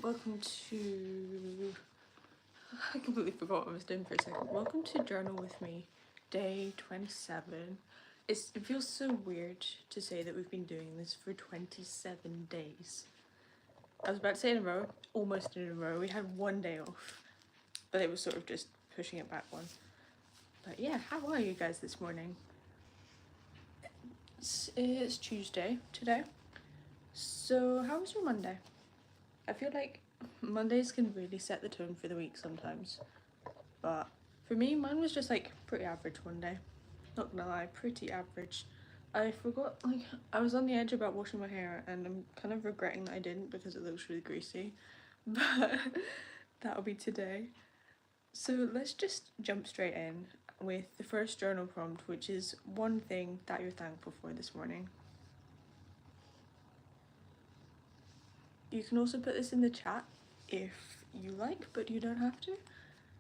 Welcome to... I completely forgot what I was doing for a second. Welcome to Journal With Me, day 27. It feels so weird to say that we've been doing this for 27 days. I was about to say in a row, almost in a row. We had one day off, but it was sort of just pushing it back one. But yeah, how are you guys this morning? It's Tuesday today. So how was your Monday? I feel like Mondays can really set the tone for the week sometimes, but for me, mine was just like pretty average one day. Not gonna lie, pretty average. I forgot, like, I was on the edge about washing my hair and I'm kind of regretting that I didn't because it looks really greasy, but that'll be today. So let's just jump straight in with the first journal prompt, which is one thing that you're thankful for this morning. You can also put this in the chat if you like, but you don't have to.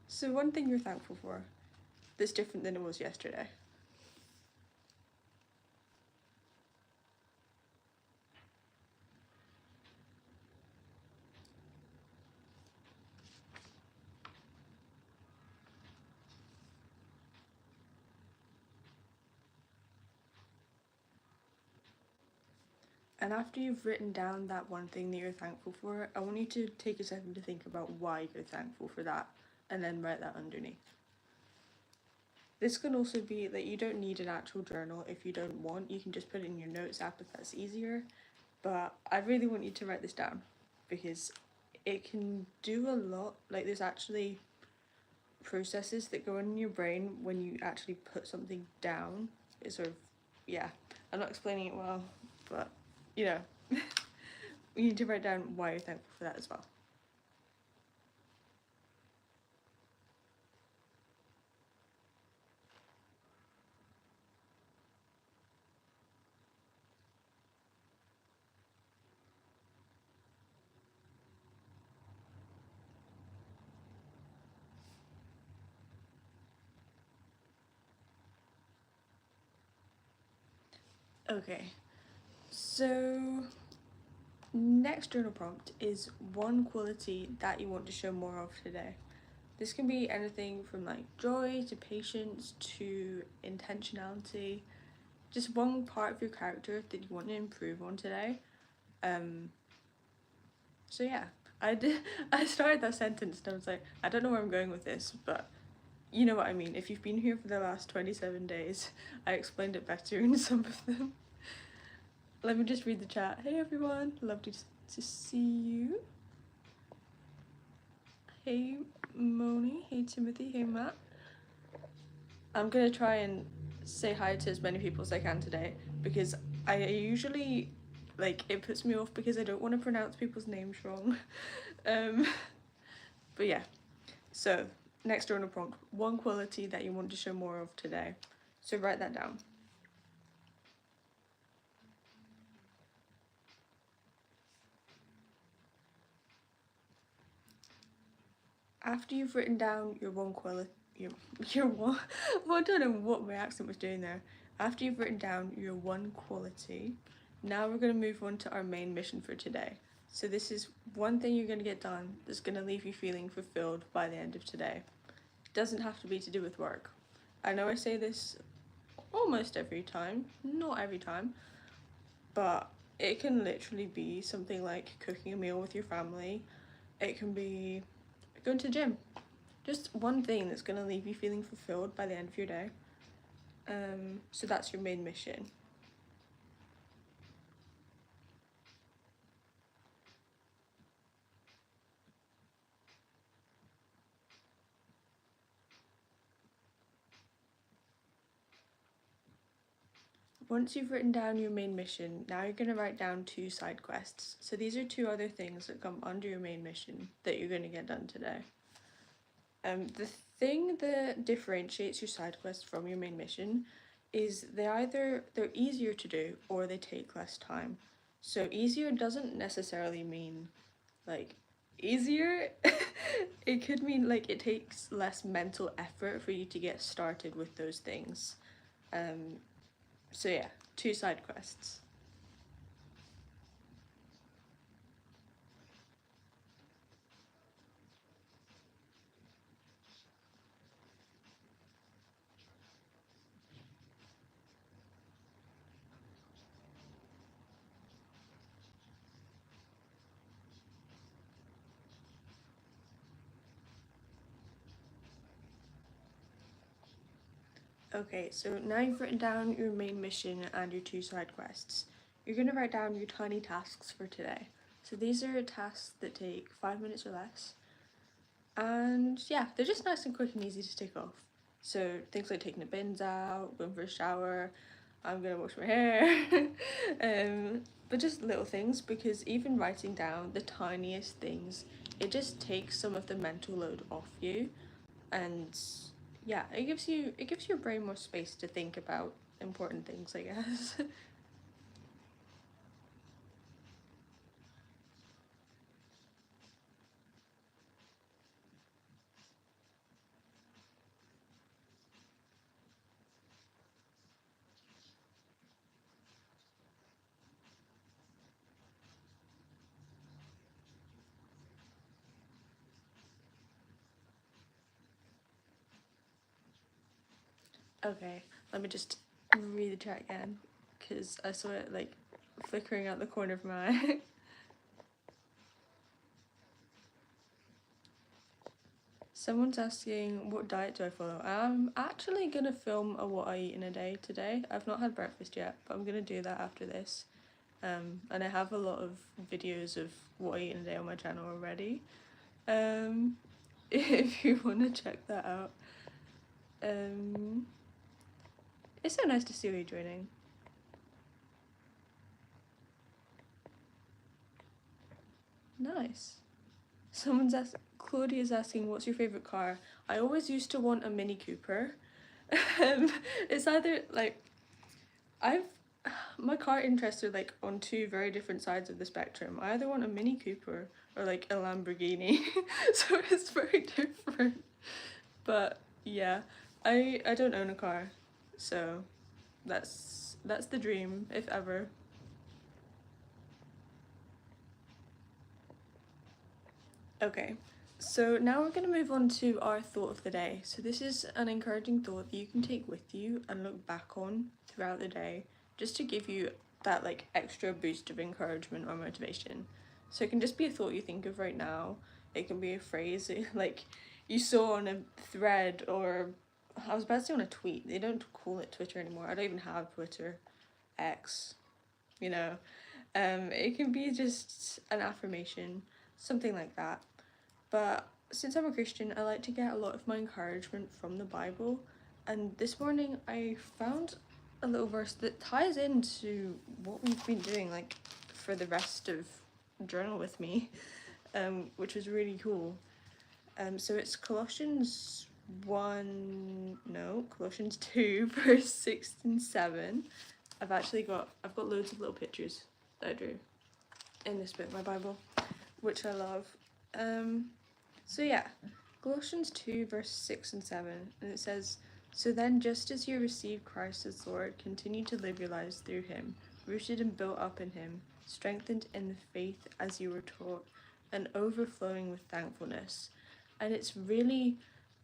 So one thing you're thankful for that's different than it was yesterday. And after you've written down that one thing that you're thankful for, I want you to take a second to think about why you're thankful for that and then write that underneath. This can also be that you don't need an actual journal if you don't want. You can just put it in your notes app if that's easier. But I really want you to write this down because it can do a lot. Like, there's actually processes that go on in your brain when you actually put something down. It's sort of, yeah, I'm not explaining it well, but you know, you need to write down why you're thankful for that as well. Okay, so next journal prompt is one quality that you want to show more of today. This can be anything from like joy to patience to intentionality, just one part of your character that you want to improve on today. So yeah, I started that sentence and I was like, I don't know where I'm going with this, but you know what I mean. If you've been here for the last 27 days, I explained it better in some of them. Let me just read the chat. Hey everyone, lovely to see you. Hey Moni, hey Timothy, hey Matt. I'm gonna try and say hi to as many people as I can today because I usually, like, it puts me off because I don't want to pronounce people's names wrong. But yeah, so next journal prompt, one quality that you want to show more of today. So write that down. After you've written down your one quality, your one, well, I don't know what my accent was doing there. After you've written down your one quality, now we're going to move on to our main mission for today. So this is one thing you're going to get done that's going to leave you feeling fulfilled by the end of today. It doesn't have to be to do with work. I know I say this almost every time, not every time, but it can literally be something like cooking a meal with your family. It can be going to the gym. Just one thing that's going to leave you feeling fulfilled by the end of your day. So that's your main mission. Once you've written down your main mission, now you're going to write down 2 side quests. So these are 2 other things that come under your main mission that you're going to get done today. The thing that differentiates your side quests from your main mission is they're easier to do or they take less time. So easier doesn't necessarily mean like easier. It could mean like it takes less mental effort for you to get started with those things. So yeah, 2 side quests. Okay, so now you've written down your main mission and your 2 side quests. You're going to write down your tiny tasks for today. So these are tasks that take 5 minutes or less. And yeah, they're just nice and quick and easy to tick off. So things like taking the bins out, going for a shower, I'm gonna wash my hair. But just little things, because even writing down the tiniest things, it just takes some of the mental load off you, and yeah, it gives your brain more space to think about important things, I guess. Okay, let me just read the chat again, because I saw it like flickering out the corner of my eye. Someone's asking, what diet do I follow? I'm actually gonna film a what I eat in a day today. I've not had breakfast yet, but I'm gonna do that after this. And I have a lot of videos of what I eat in a day on my channel already. Um, if you want to check that out. Um, it's so nice to see you joining. Nice. Claudia's asking, what's your favourite car? I always used to want a Mini Cooper. It's either like, I've my car interests are like on 2 very different sides of the spectrum. I either want a Mini Cooper or like a Lamborghini, so it's very different. But yeah, I don't own a car, so that's the dream, if ever. Okay, so now we're going to move on to our thought of the day. So this is an encouraging thought that you can take with you and look back on throughout the day, just to give you that like extra boost of encouragement or motivation. So it can just be a thought you think of right now. It can be a phrase like you saw on a thread, or I was about to say on a tweet. They don't call it Twitter anymore. I don't even have Twitter. X, you know. It can be just an affirmation, something like that. But since I'm a Christian, I like to get a lot of my encouragement from the Bible. And this morning I found a little verse that ties into what we've been doing, like for the rest of Journal with Me, which was really cool. So it's Colossians 2, verse 6 and 7. I've got loads of little pictures that I drew in this bit of my Bible, which I love. So yeah, Colossians 2, verse 6 and 7, and it says, so then, just as you received Christ as Lord, continue to live your lives through him, rooted and built up in him, strengthened in the faith as you were taught, and overflowing with thankfulness. And it's really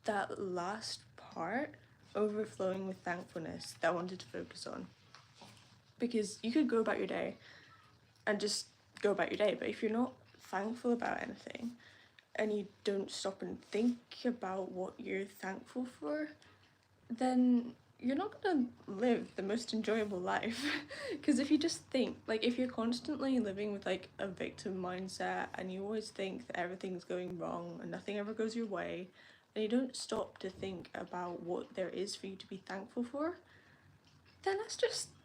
that last part, overflowing with thankfulness, that I wanted to focus on. Because you could go about your day and just go about your day, but if you're not thankful about anything and you don't stop and think about what you're thankful for, then you're not gonna live the most enjoyable life. Because if you just think, like, if you're constantly living with like a victim mindset and you always think that everything's going wrong and nothing ever goes your way, and you don't stop to think about what there is for you to be thankful for, then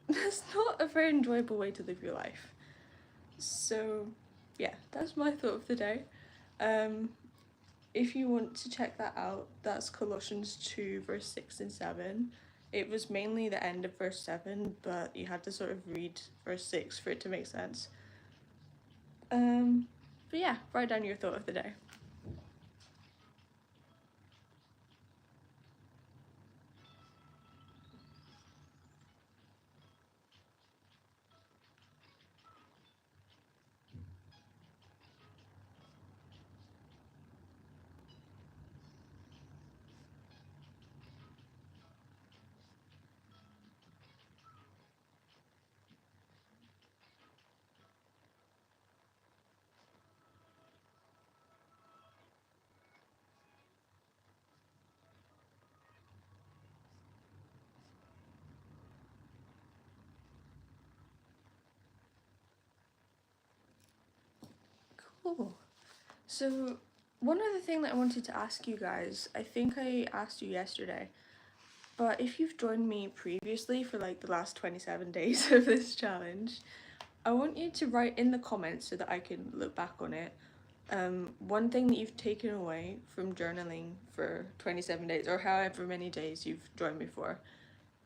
that's not a very enjoyable way to live your life. So yeah, that's my thought of the day. If you want to check that out, that's Colossians 2, verse 6 and 7. It was mainly the end of verse 7, but you had to sort of read verse 6 for it to make sense. But yeah, write down your thought of the day. Cool. So one other thing that I wanted to ask you guys, I think I asked you yesterday, but if you've joined me previously for like the last 27 days of this challenge, I want you to write in the comments so that I can look back on it. One thing that you've taken away from journaling for 27 days or however many days you've joined me for,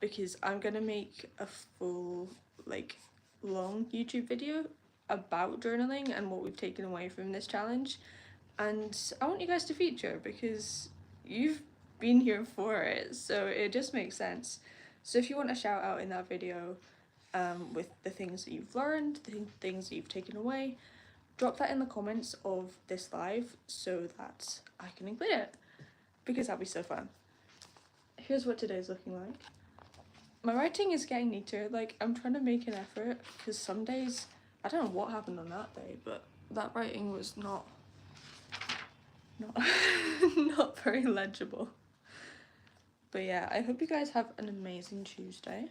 because I'm gonna make a full, like, long YouTube video about journaling and what we've taken away from this challenge, and I want you guys to feature because you've been here for it, so it just makes sense. So if you want a shout out in that video with the things that you've learned, the things that you've taken away, drop that in the comments of this live so that I can include it, because that'd be so fun. Here's what today's looking like. My writing is getting neater, like I'm trying to make an effort, because some days, I don't know what happened on that day, but that writing was not not very legible. But yeah, I hope you guys have an amazing Tuesday.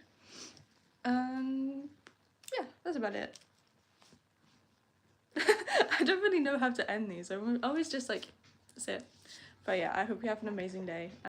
Yeah, that's about it. I don't really know how to end these. I'm always just like, that's it. But yeah, I hope you have an amazing day.